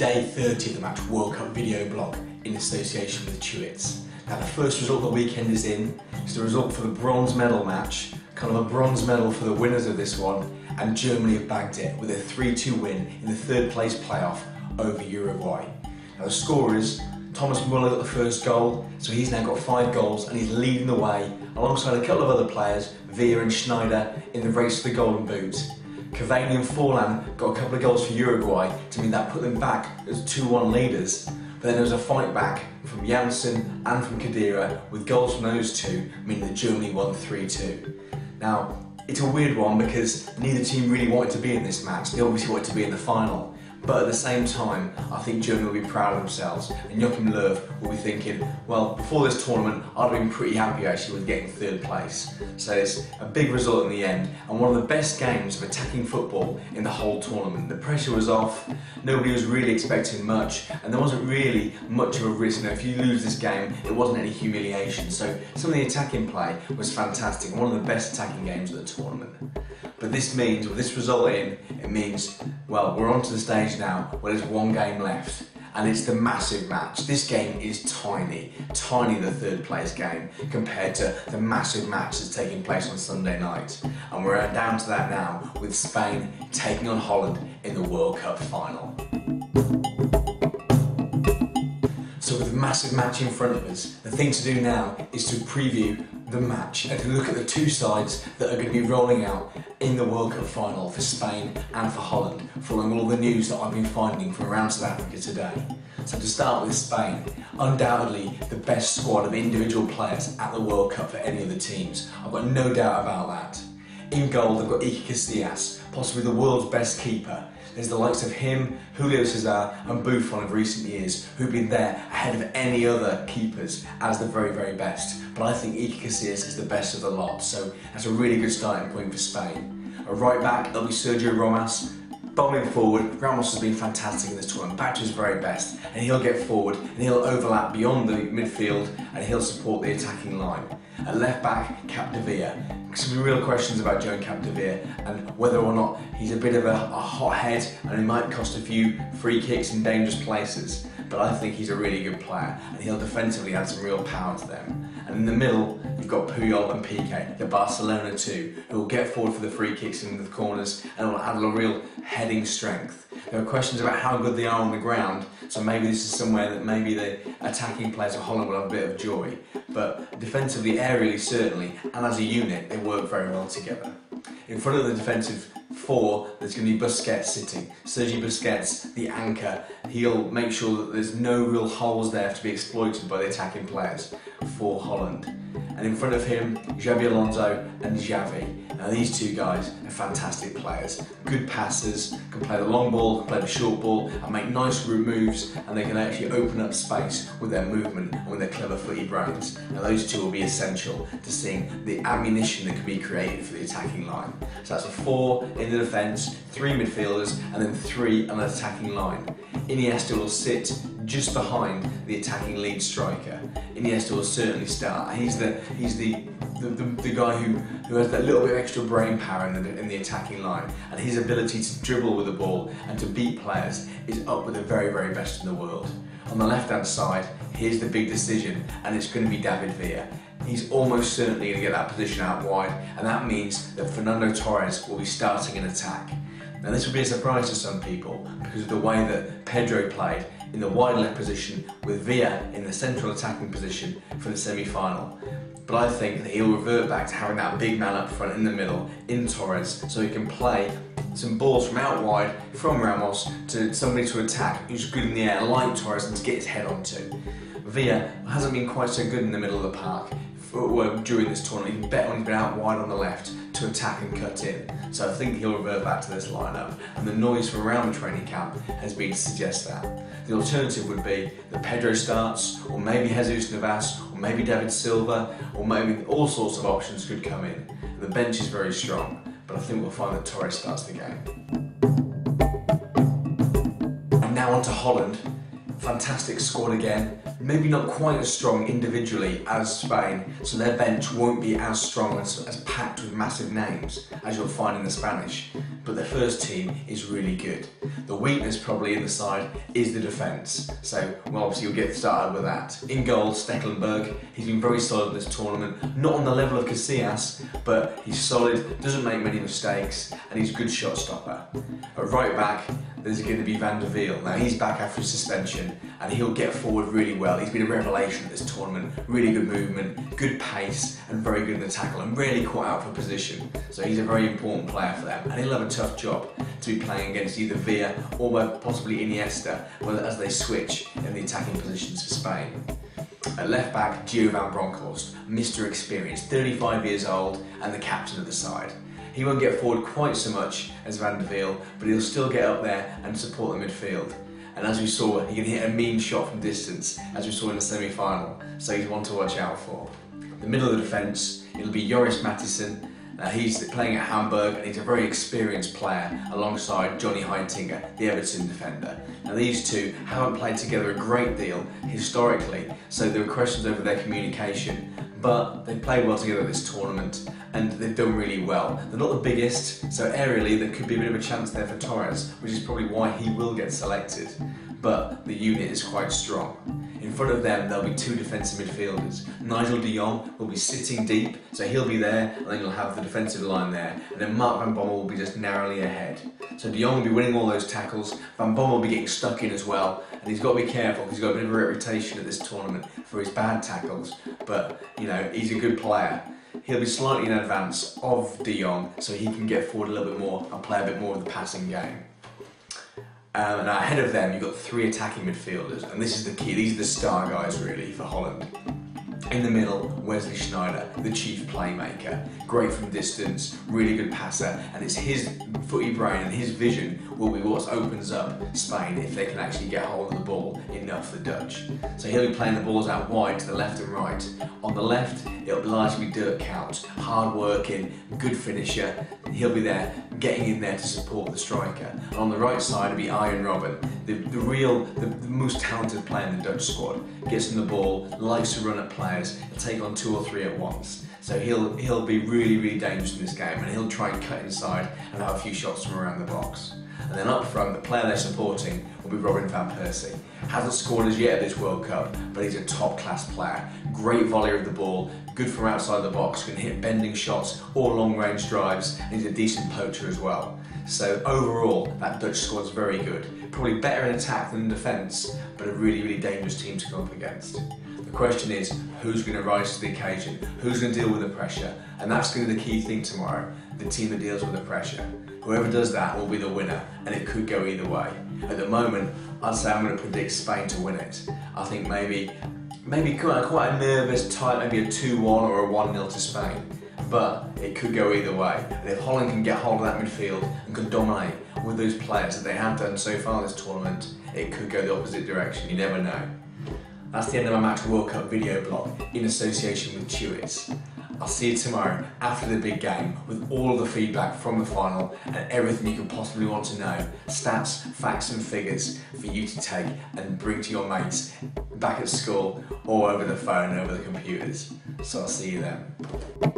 day 30 of the Match World Cup video blog in association with Chewits. Now the first result of the weekend is in. It's the result for the bronze medal match, kind of a bronze medal for the winners of this one, and Germany have bagged it with a 3-2 win in the third place playoff over Uruguay. Now the scorers, Thomas Muller got the first goal, so he's now got 5 goals and he's leading the way alongside a couple of other players, Villa and Schneider, in the race for the Golden Boot. Cavani and Forlan got a couple of goals for Uruguay to mean that put them back as 2-1 leaders. But then there was a fight back from Janssen and from Khedira with goals from those two, meaning that Germany won 3-2. Now, it's a weird one because neither team really wanted to be in this match. They obviously wanted to be in the final. But at the same time, I think Germany will be proud of themselves, and Joachim Löw will be thinking, well, before this tournament, I'd have been pretty happy actually with getting third place. So it's a big result in the end, and one of the best games of attacking football in the whole tournament. The pressure was off, nobody was really expecting much, and there wasn't really much of a risk. If you lose this game, it wasn't any humiliation. So some of the attacking play was fantastic, one of the best attacking games of the tournament. But this means, with this result in, it means, well, we're on to the stage now where there's one game left, and it's the massive match. This game is tiny, the third place game, compared to the massive match that's taking place on Sunday night. And we're down to that now, with Spain taking on Holland in the World Cup final. So with the massive match in front of us, the thing to do now is to preview the match and to look at the two sides that are going to be rolling out in the World Cup final for Spain and for Holland, following all the news that I've been finding from around South Africa today. So to start with Spain, undoubtedly the best squad of individual players at the World Cup for any of the teams. I've got no doubt about that. In goal they've got Iker Casillas, possibly the world's best keeper. There's the likes of him, Julio Cesar and Buffon of recent years, who've been there ahead of any other keepers as the very, very best. But I think Iker Casillas is the best of the lot, so that's a really good starting point for Spain. A right back, it'll be Sergio Ramos. Bombing forward, Ramos has been fantastic in this tournament, back to his very best, and he'll get forward and he'll overlap beyond the midfield and he'll support the attacking line. At left back, Capdevila. Some real questions about Joan Capdevila and whether or not he's a bit of a hothead and he might cost a few free kicks in dangerous places, but I think he's a really good player and he'll defensively add some real power to them. And in the middle, you've got Puyol and Piqué, the Barcelona two, who will get forward for the free kicks in the corners and will add a real heading strength. There are questions about how good they are on the ground, so maybe this is somewhere that maybe the attacking players of Holland will have a bit of joy. But defensively, aerially certainly, and as a unit, they work very well together. In front of the defensive four, there's going to be Busquets sitting. Sergi Busquets, the anchor, he'll make sure that there's no real holes there to be exploited by the attacking players for Holland. And in front of him, Xabi Alonso and Xavi. Now these two guys are fantastic players, good passers, can play the long ball, can play the short ball and make nice route moves, and they can actually open up space with their movement and with their clever footy brains. Now those two will be essential to seeing the ammunition that can be created for the attacking line. So that's a 4 in the defence, 3 midfielders and then 3 on the attacking line. Iniesta will sit just behind the attacking lead striker. Iniesta will certainly start. He's the guy who has that little bit of extra brain power in the attacking line, and his ability to dribble with the ball and to beat players is up with the very, very best in the world. On the left-hand side, here's the big decision, and it's going to be David Villa. He's almost certainly going to get that position out wide, and that means that Fernando Torres will be starting an attack. Now this will be a surprise to some people because of the way that Pedro played in the wide left position with Villa in the central attacking position for the semi-final. But I think that he'll revert back to having that big man up front in the middle, in Torres, so he can play some balls from out wide, from Ramos, to somebody to attack who's good in the air, like Torres, and to get his head onto. Villa hasn't been quite so good in the middle of the park during this tournament. He's better when he's been out wide on the left to attack and cut in. So I think he'll revert back to this lineup, and the noise from around the training camp has been to suggest that. The alternative would be that Pedro starts, or maybe Jesus Navas, or maybe David Silva, or maybe all sorts of options could come in. And the bench is very strong, but I think we'll find that Torres starts the game. And now on to Holland. Fantastic squad again. maybe not quite as strong individually as Spain, so their bench won't be as strong, as packed with massive names as you'll find in the Spanish, but the first team is really good. The weakness probably in the side is the defence, so well, obviously you'll get started with that. In goal, Stecklenburg, he's been very solid in this tournament, not on the level of Casillas, but he's solid, doesn't make many mistakes, and he's a good shot stopper. At right back, there's going to be Van der Wiel. Now he's back after suspension, and he'll get forward really well. He's been a revelation at this tournament, really good movement, good pace, and very good in the tackle, and really caught out for position. So he's a very important player for them, and he'll have a tough job to be playing against either Villa or possibly Iniesta as they switch in the attacking positions for Spain. At left back, Gio van Bronckhorst, Mr. Experience, 35 years old and the captain of the side. He won't get forward quite so much as Van der Wiel, but he'll still get up there and support the midfield. And as we saw, he can hit a mean shot from distance, as we saw in the semi-final, so he's one to watch out for. The middle of the defence, it'll be Joris Matthijssen. He's playing at Hamburg, and he's a very experienced player alongside Johnny Heitinga, the Everton defender. Now these two haven't played together a great deal historically, so there were questions over their communication, but they've played well together this tournament and they've done really well. They're not the biggest, so aerially there could be a bit of a chance there for Torres, which is probably why he will get selected, but the unit is quite strong. In front of them, there'll be two defensive midfielders. Nigel de Jong will be sitting deep, so he'll be there, and then you'll have the defensive line there, and then Mark van Bommel will be just narrowly ahead. So de Jong will be winning all those tackles, Van Bommel will be getting stuck in as well, and he's got to be careful because he's got a bit of a reputation at this tournament for his bad tackles, but you know, he's a good player. He'll be slightly in advance of de Jong, so he can get forward a little bit more and play a bit more of the passing game. Now ahead of them, you've got three attacking midfielders, and this is the key. These are the star guys really for Holland. In the middle, Wesley Sneijder, the chief playmaker. Great from distance, really good passer, and it's his footy brain and his vision will be what opens up Spain if they can actually get hold of the ball enough, the Dutch. So he'll be playing the balls out wide to the left and right. On the left, it'll largely be Dirk Kuyt, hard working, good finisher. He'll be there, getting in there to support the striker. And on the right side, it'll be Arjen Robben, the most talented player in the Dutch squad. Gets in the ball, likes to run at players, he'll take on 2 or 3 at once. So he'll be really, really dangerous in this game, and he'll try and cut inside and have a few shots from around the box. And then up front, the player they're supporting will be Robin van Persie. Hasn't scored as yet at this World Cup, but he's a top-class player. Great volleyer of the ball, good from outside the box, can hit bending shots or long-range drives, and he's a decent poacher as well. So overall, that Dutch squad's very good. Probably better in attack than in defence, but a really, really dangerous team to go up against. The question is, who's going to rise to the occasion? Who's going to deal with the pressure? And that's going to be the key thing tomorrow, the team that deals with the pressure. Whoever does that will be the winner, and it could go either way. At the moment, I'd say I'm going to predict Spain to win it. I think maybe quite a nervous, tight, maybe a 2-1 or a 1-0 to Spain. But it could go either way. And if Holland can get hold of that midfield and can dominate with those players that they have done so far this tournament, it could go the opposite direction. You never know. That's the end of my Match World Cup video blog in association with Chewits. I'll see you tomorrow after the big game with all of the feedback from the final and everything you could possibly want to know. Stats, facts and figures for you to take and bring to your mates back at school or over the phone, over the computers. So I'll see you then.